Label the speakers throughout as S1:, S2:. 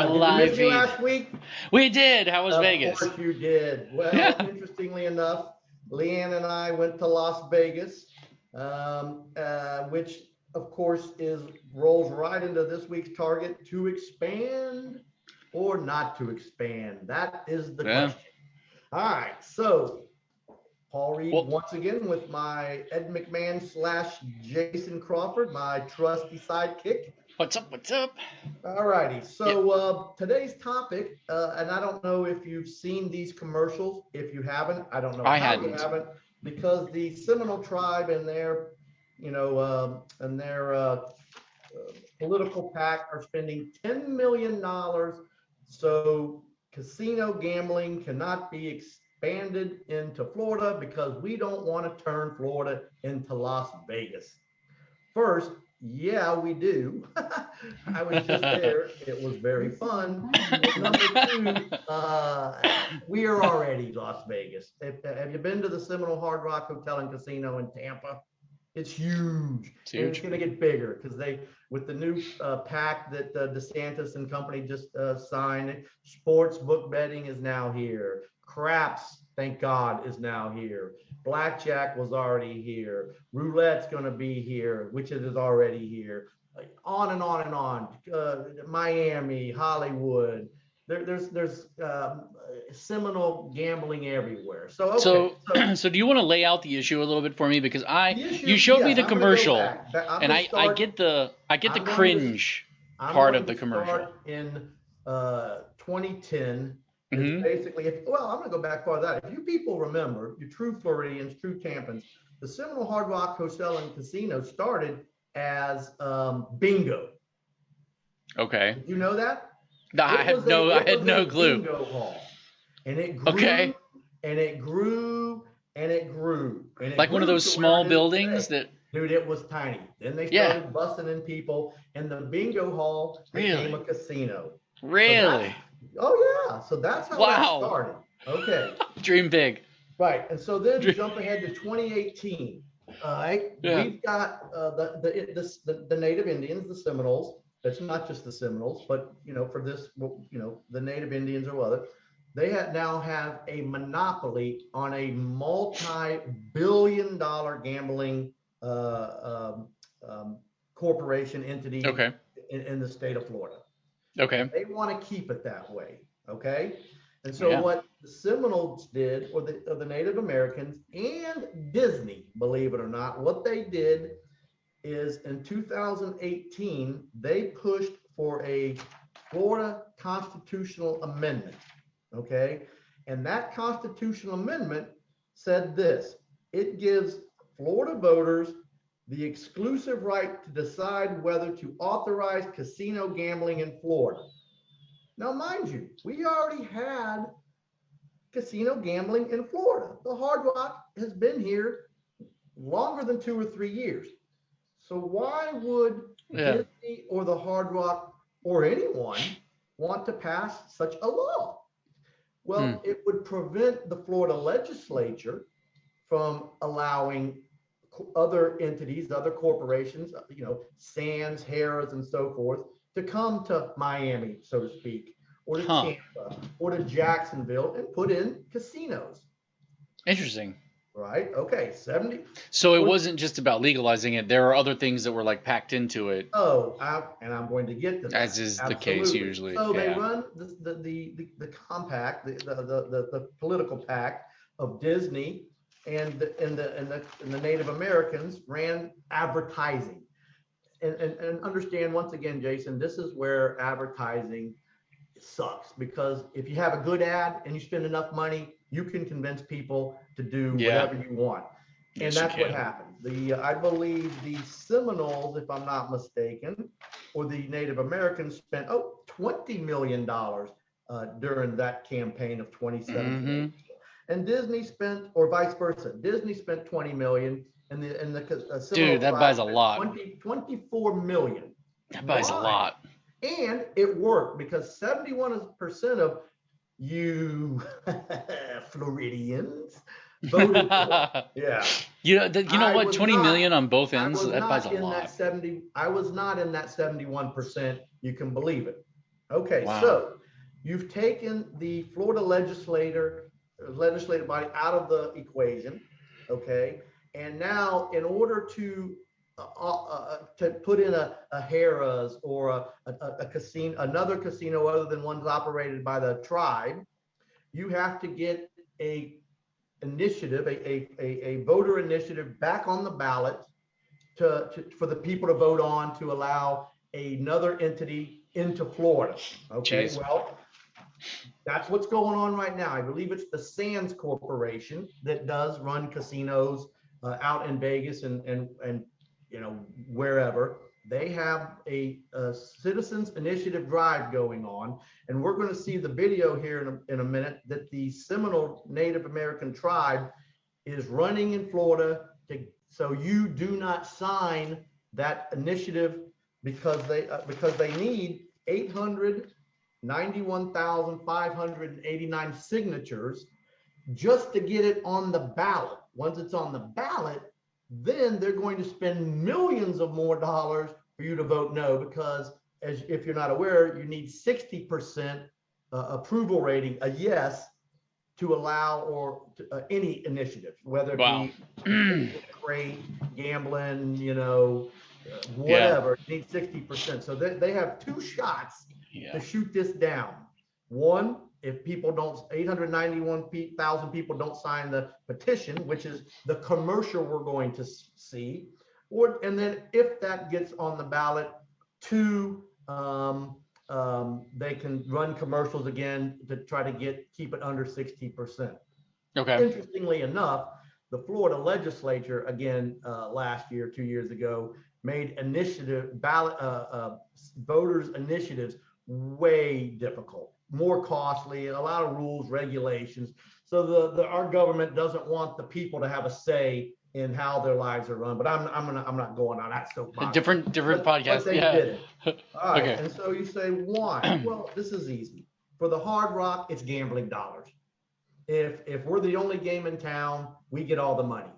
S1: Did you
S2: live
S1: miss me
S2: feed.
S1: last week?
S2: We did. How was Vegas?
S1: Of course you did. Well, interestingly enough, Leanne and I went to Las Vegas, which of course rolls right into this week's target: to expand or not to expand. That is the
S2: Yeah.
S1: question. All right, so Paul Reed
S2: Well-
S1: once again with my Ed McMahon / Jason Crawford, my trusty sidekick.
S2: What's up? What's up?
S1: All righty. So today's topic, and I don't know if you've seen these commercials. If you haven't, I don't know
S2: I
S1: how
S2: hadn't.
S1: you haven't, because the Seminole tribe and their, political PAC are spending $10 million so casino gambling cannot be expanded into Florida because we don't want to turn Florida into Las Vegas. First, yeah, we do. I was just there. It was very fun. Number two, we are already Las Vegas. Have you been to the Seminole Hard Rock Hotel and Casino in Tampa? It's huge.
S2: It's
S1: And
S2: huge.
S1: it's going to get bigger because with the new pact that DeSantis and company just signed, sports book betting is now here. Craps, thank God, is now here. Blackjack was already here. Roulette's going to be here, which it is already here. On and on and on. Miami, Hollywood. There's Seminole gambling everywhere. So okay.
S2: So do you want to lay out the issue a little bit for me, because you showed me the commercial, and I get the cringe part of the commercial.
S1: In 2010.
S2: Mhm.
S1: Basically, I'm going to go back far that. If you people remember, you true Floridians, true Tampans, the Seminole Hard Rock Hotel and Casino started as bingo.
S2: Okay.
S1: Did you know that?
S2: No, I had no clue.
S1: Bingo hall, and it grew,
S2: Okay.
S1: and it grew, and it grew, and it
S2: Like one of
S1: grew
S2: those
S1: to
S2: small
S1: where it is
S2: buildings
S1: today.
S2: that.
S1: Dude, it was tiny. Then they started busting in people, and the bingo hall became a casino.
S2: Really?
S1: Oh yeah. So that's how that started. Okay.
S2: Dream big.
S1: Right. And so then jump ahead to 2018. All right.
S2: Yeah.
S1: We've got the Native Indians, the Seminoles. It's not just the Seminoles, but for this, the Native Indians or other, they now have a monopoly on a multi-billion-dollar gambling corporation entity in the state of Florida.
S2: Okay.
S1: They want to keep it that way. Okay. And so what the Seminoles did, or the Native Americans and Disney, believe it or not, what they did is in 2018, they pushed for a Florida constitutional amendment. Okay. And that constitutional amendment said this: it gives Florida voters the exclusive right to decide whether to authorize casino gambling in Florida. Now, mind you, we already had casino gambling in Florida. The Hard Rock has been here longer than 2 or 3 years. So why would Disney or the Hard Rock or anyone want to pass such a law? Well, it would prevent the Florida legislature from allowing other entities, other corporations, Sands, Harrah's, and so forth, to come to Miami, so to speak, or to Tampa, or to Jacksonville and put in casinos.
S2: Interesting.
S1: Right. Okay. 70.
S2: So it wasn't just about legalizing it. There are other things that were like packed into it.
S1: Oh, and I'm going to get to that.
S2: As is the case usually.
S1: So they run the compact, the political pact of Disney and the Native Americans ran advertising. And understand, once again, Jason, this is where advertising sucks, because if you have a good ad and you spend enough money, you can convince people to do whatever you want. And that's what happened. I believe the Seminoles, if I'm not mistaken, or the Native Americans spent $20 million during that campaign of 2017. And Disney spent, or vice versa, Disney spent $20 million, and the
S2: dude, that buys a lot.
S1: $24 million.
S2: That buys a lot.
S1: And it worked because 71% of you Floridians voted for. Yeah.
S2: You know what? 20 million on both ends. That buys a lot.
S1: I was not in that 71%. You can believe it. Okay,
S2: Wow.
S1: so you've taken the Florida legislative body out of the equation, okay? And now, in order to put in a Harrah's or a casino, another casino other than ones operated by the tribe, you have to get a initiative, a voter initiative back on the ballot for the people to vote on to allow another entity into Florida. Okay,
S2: Jeez.
S1: well, that's what's going on right now. I believe it's the Sands Corporation that does run casinos out in Vegas and wherever. They have a citizens initiative drive going on, and we're going to see the video here in a minute that the Seminole Native American tribe is running in Florida so you do not sign that initiative because they need 891,589 signatures just to get it on the ballot. Once it's on the ballot, then they're going to spend millions of more dollars for you to vote no, because if you're not aware, you need 60% approval rating, a yes, to allow any initiative, whether it be great gambling, whatever. It needs 60%. So they have two shots to shoot this down. One, if 891,000 people don't sign the petition, which is the commercial we're going to see, and then if that gets on the ballot, two, they can run commercials again to try to keep it under 60%.
S2: Okay.
S1: Interestingly enough, the Florida legislature, again, last year, 2 years ago, made voters initiatives way difficult, more costly, a lot of rules, regulations. So our government doesn't want the people to have a say in how their lives are run. But I'm not going on that soapbox.
S2: Different podcast.
S1: But they did it. All right.
S2: Okay.
S1: And so you say, why? Well, this is easy. For the Hard Rock, it's gambling dollars. If we're the only game in town, we get all the money.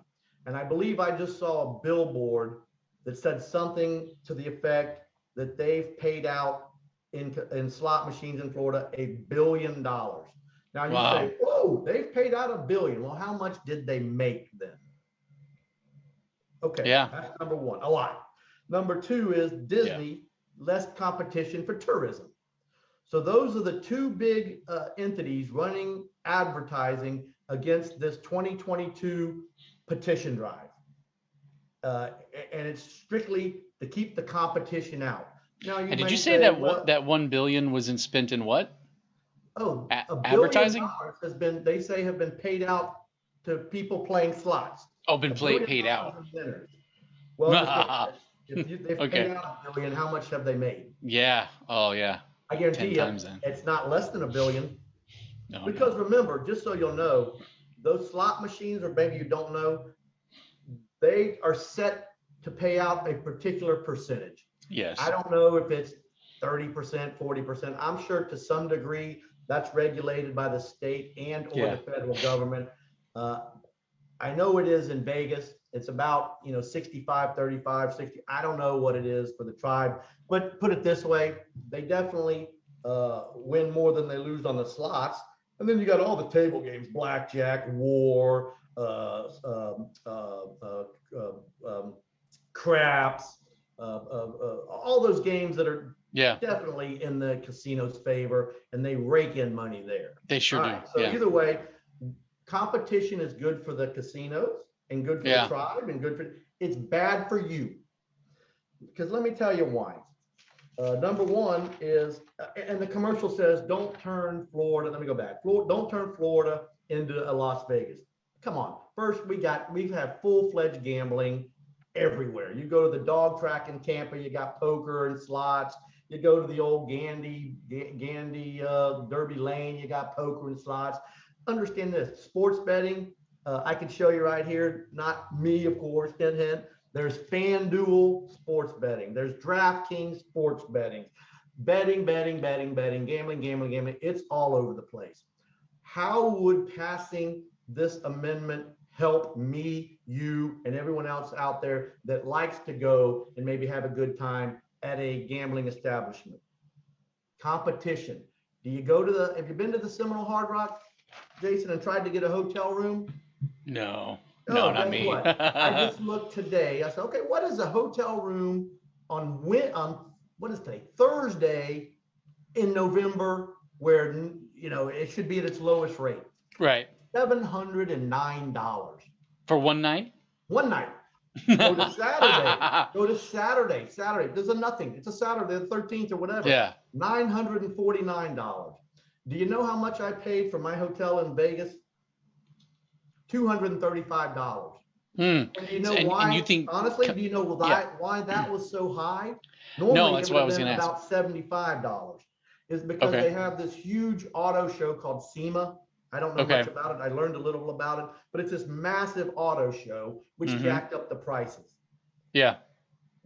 S1: And I believe I just saw a billboard that said something to the effect that they've paid out in slot machines in Florida $1 billion. Now you say, whoa, they've paid out $1 billion. Well, how much did they make then? Okay, that's number one, a lot. Number two is Disney, less competition for tourism. So those are the two big entities running advertising against this 2022 petition drive. And it's strictly to keep the competition out. Now,
S2: did you say that that 1 billion was spent in what?
S1: Oh,
S2: advertising
S1: has been, they say, have been paid out to people playing slots.
S2: Oh, been paid out.
S1: Well, if they've paid out $1 billion, how much have they made?
S2: Yeah. Oh, yeah.
S1: I guarantee you, it's not less than $1 billion. No, because remember, just so you'll know, those slot machines, or maybe you don't know, they are set to pay out a particular percentage.
S2: Yes.
S1: I don't know if it's 30%, 40%. I'm sure to some degree that's regulated by the state and or the federal government. I know it is in Vegas. It's about 65, 35, 60. I don't know what it is for the tribe, but put it this way, they definitely win more than they lose on the slots. And then you got all the table games, blackjack, war, craps, all those games that are definitely in the casino's favor, and they rake in money there.
S2: They sure do.
S1: So either way, competition is good for the casinos and good for the tribe and it's bad for you. Because let me tell you why. Number one is, and the commercial says, don't turn Florida, let me go back. Don't turn Florida into a Las Vegas. Come on. First, we've had full-fledged gambling everywhere. You go to the dog track in Tampa, you got poker and slots. You go to the old Gandy Derby Lane, you got poker and slots. Understand this, sports betting, I can show you right here, not me, of course, hint. There's FanDuel sports betting. There's DraftKings sports betting. Betting, gambling. It's all over the place. How would passing this amendment help me, you, and everyone else out there that likes to go and maybe have a good time at a gambling establishment? competition. Have you been to the Seminole Hard Rock, Jason, and tried to get a hotel room?
S2: No,
S1: not
S2: me.
S1: What? I just looked today. I said, okay, what is a hotel room on what is today? Thursday in November, where it should be at its lowest rate.
S2: Right.
S1: $709
S2: for one night.
S1: One night. Go to Saturday. Saturday. There's a nothing. It's a Saturday, the 13th or whatever.
S2: Yeah.
S1: $949. Do you know how much I paid for my hotel in Vegas? $235. And you know why? And you think, honestly, do you know why that was so high? Normally,
S2: no, that's what I was going to ask.
S1: About $75. Is because they have this huge auto show called SEMA. I don't know much about it. I learned a little about it, but it's this massive auto show which jacked up the prices.
S2: Yeah.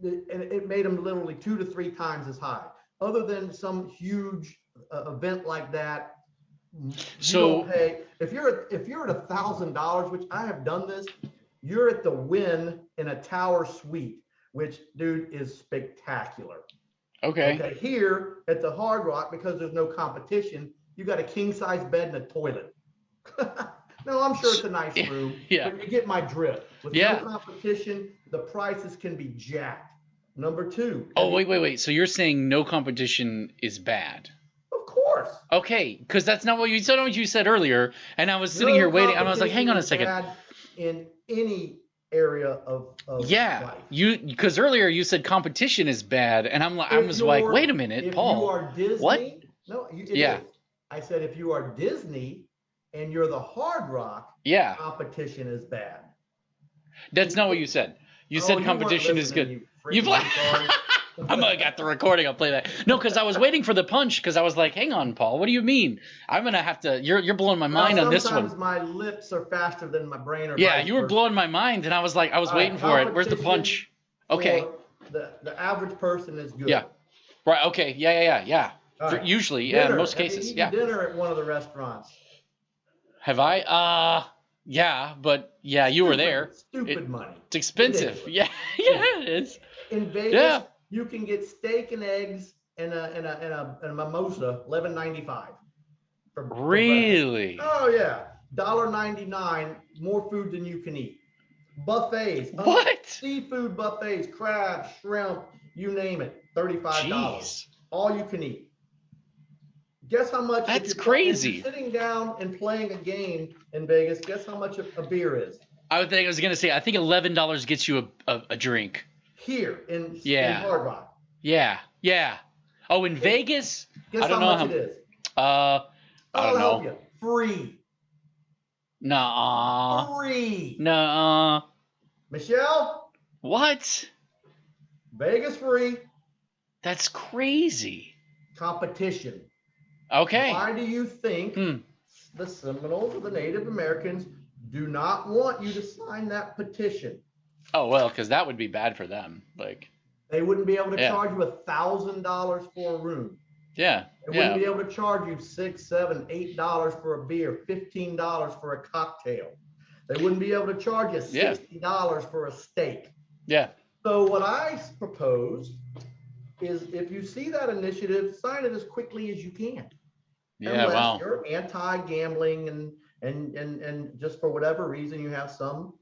S1: And it made them literally 2 to 3 times as high. Other than some huge event like that, so pay. If you're at $1,000, which I have done this, you're at the Wynn in a tower suite, which, dude, is spectacular. Okay. Here at the Hard Rock, because there's no competition, you got a king size bed and a toilet. No, I'm sure it's a nice room.
S2: Yeah.
S1: But you get my drift. With no competition, the prices can be jacked. Number 2.
S2: Oh, wait. So you're saying no competition is bad?
S1: Of course.
S2: Okay, because that's not what you said. What you said earlier, and I was sitting here waiting. And I was like, hang on a second.
S1: Bad in any area of life.
S2: Because earlier you said competition is bad, and I was like, wait a minute, Paul.
S1: If you are Disney,
S2: what?
S1: No, it is. I said if you are Disney and you're the Hard Rock, competition is bad.
S2: That's not what you said. You said competition is good. You've I got the recording. I'll play that. No, because I was waiting for the punch. Because I was like, "Hang on, Paul. What do you mean? I'm gonna have to. You're blowing my mind on this one."
S1: Sometimes my lips are faster than my brain.
S2: You were blowing my mind, and I was like, I was waiting for it. Where's the punch? Okay.
S1: The average person is good.
S2: Yeah. Right. Okay. Yeah.
S1: Right.
S2: Usually,
S1: dinner.
S2: In most cases,
S1: Dinner at one of the restaurants.
S2: Have I? Yeah, but you were there.
S1: Stupid money.
S2: It's expensive. It is.
S1: In Vegas, you can get steak and eggs and a mimosa, $11.95.
S2: Really?
S1: Oh yeah, $1.99, more food than you can eat. Buffets.
S2: What?
S1: Seafood buffets, crab, shrimp, you name it, $35.
S2: Jeez.
S1: All you can eat. Guess how much?
S2: That's crazy.
S1: If you're sitting down and playing a game in Vegas, guess how much a beer is?
S2: I was going to say, I think $11 gets you a drink.
S1: Here in Hard Rock.
S2: Yeah. Oh, in Vegas?
S1: Guess how much it is?
S2: I don't know.
S1: Help you. Free.
S2: Nuh-uh.
S1: Free.
S2: Nuh-uh.
S1: Michelle?
S2: What?
S1: Vegas free.
S2: That's crazy.
S1: Competition.
S2: Okay.
S1: Why do you think the Seminoles or the Native Americans do not want you to sign that petition?
S2: Oh, well, because that would be bad for them.
S1: They wouldn't be able to charge you $1,000 for a room.
S2: Yeah.
S1: They wouldn't be able to charge you $6, $7, $8 for a beer, $15 for a cocktail. They wouldn't be able to charge you $60 for a steak.
S2: Yeah.
S1: So what I propose is, if you see that initiative, sign it as quickly as you can.
S2: Yeah.
S1: Unless you're anti-gambling and just for whatever reason you have some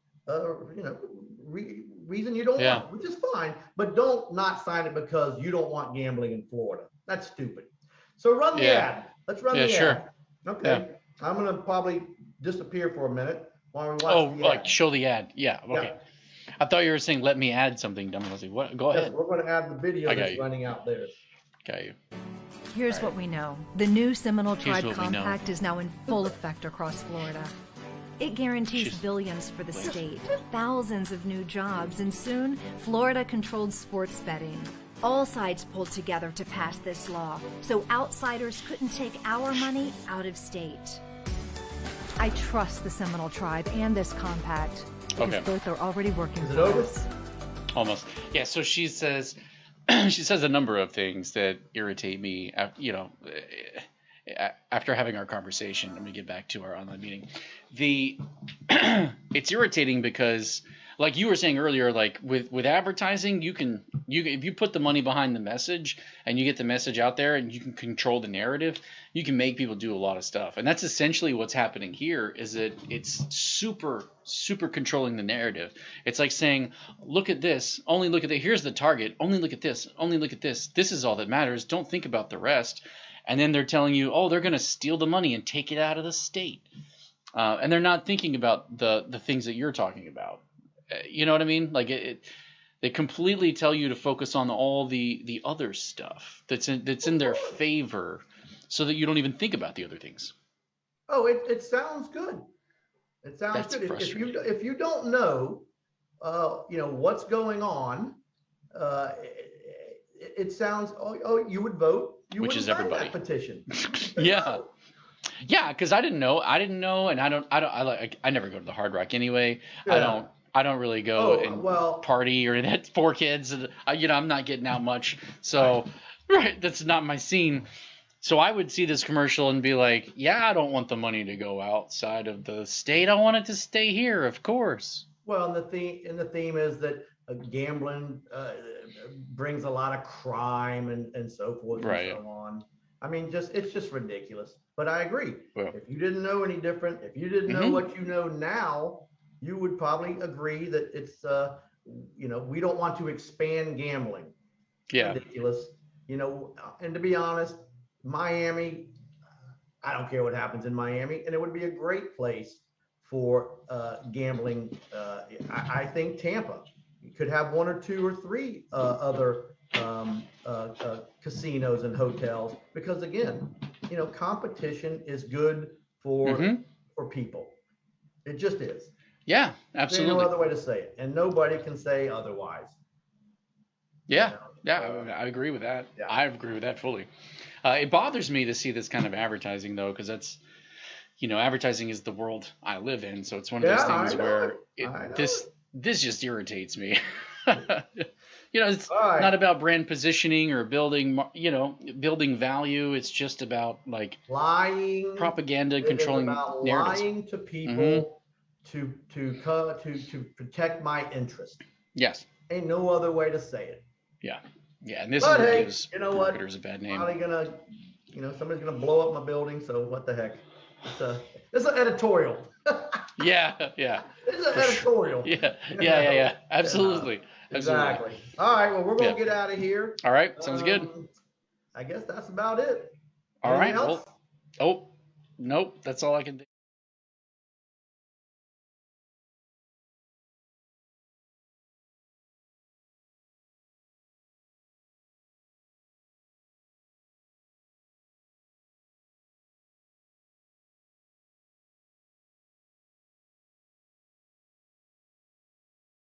S1: reason you don't want it, which is fine, but don't not sign it because you don't want gambling in Florida. That's stupid. So run the ad. Let's run the ad. Okay. Yeah. I'm going to probably disappear for a minute while we watch the ad.
S2: Show the ad. Yeah. Okay. Yeah. I thought you were saying, let me add something. I was like, what? Go ahead.
S1: We're going to add the video that's running out there.
S2: Got you.
S3: Here's what we know. The new Seminole Tribe Compact is now in full effect across Florida. It guarantees billions for the state, thousands of new jobs, and soon, Florida-controlled sports betting. All sides pulled together to pass this law, so outsiders couldn't take our money out of state. I trust the Seminole Tribe and this compact, because both are already working for us.
S2: Almost. Yeah, so she says a number of things that irritate me, after having our conversation. I'm going to get back to our online meeting. It's irritating because like you were saying earlier, like with advertising, you can if you put the money behind the message and you get the message out there and you can control the narrative, you can make people do a lot of stuff. And that's essentially what's happening here, is that it's super controlling the narrative. It's like saying, look at this, only look at that. Here's the target. Only look at this. Only look at this. This is all that matters. Don't think about the rest. And then they're telling you, oh, they're going to steal the money and take it out of the state. And they're not thinking about the things that you're talking about. You know what I mean? Like they completely tell you to focus on all the other stuff that's in their favor, so that you don't even think about the other things.
S1: Oh, it sounds good. It sounds
S2: That's
S1: good.
S2: frustrating.
S1: If you don't know, what's going on, it sounds. Oh, you would vote. You
S2: Which
S1: would
S2: is
S1: sign
S2: everybody.
S1: that petition.
S2: Yeah. Yeah, because I didn't know, and I never go to the Hard Rock anyway.
S1: Yeah.
S2: I don't really go party or that 4 kids. I'm not getting out much, so right, that's not my scene. So I would see this commercial and be like, yeah, I don't want the money to go outside of the state. I want it to stay here, of course.
S1: Well, and the theme is that gambling brings a lot of crime and so forth and so on. I mean, it's just ridiculous. But I agree. Well, if you didn't know any different, if you didn't know what you know now, you would probably agree that it's we don't want to expand gambling.
S2: Yeah.
S1: Ridiculous. And to be honest, Miami, I don't care what happens in Miami, and it would be a great place for gambling. I think Tampa, you could have 1 or 2 or 3 other casinos and hotels, because again, competition is good for people. It just is.
S2: Yeah, absolutely.
S1: There's no other way to say it, and nobody can say otherwise.
S2: Yeah, I agree with that. Yeah. I agree with that fully. It bothers me to see this kind of advertising, though, because that's, advertising is the world I live in. So it's one of those things where this just irritates me. It's not about brand positioning or building value. It's just about like
S1: lying,
S2: propaganda, controlling narratives.
S1: Lying to people to protect my interest.
S2: Yes.
S1: Ain't no other way to say it.
S2: Yeah. Yeah, and this is what gives marketers a bad name.
S1: Probably gonna, somebody's gonna blow up my building. So what the heck? It's an editorial.
S2: Yeah.
S1: It's an editorial.
S2: Yeah. Absolutely.
S1: Exactly. All right. Well, we're gonna get out of here.
S2: All right. Sounds good.
S1: I guess that's about it.
S2: All
S1: Anything
S2: right.
S1: else?
S2: Well, nope. That's all I can do.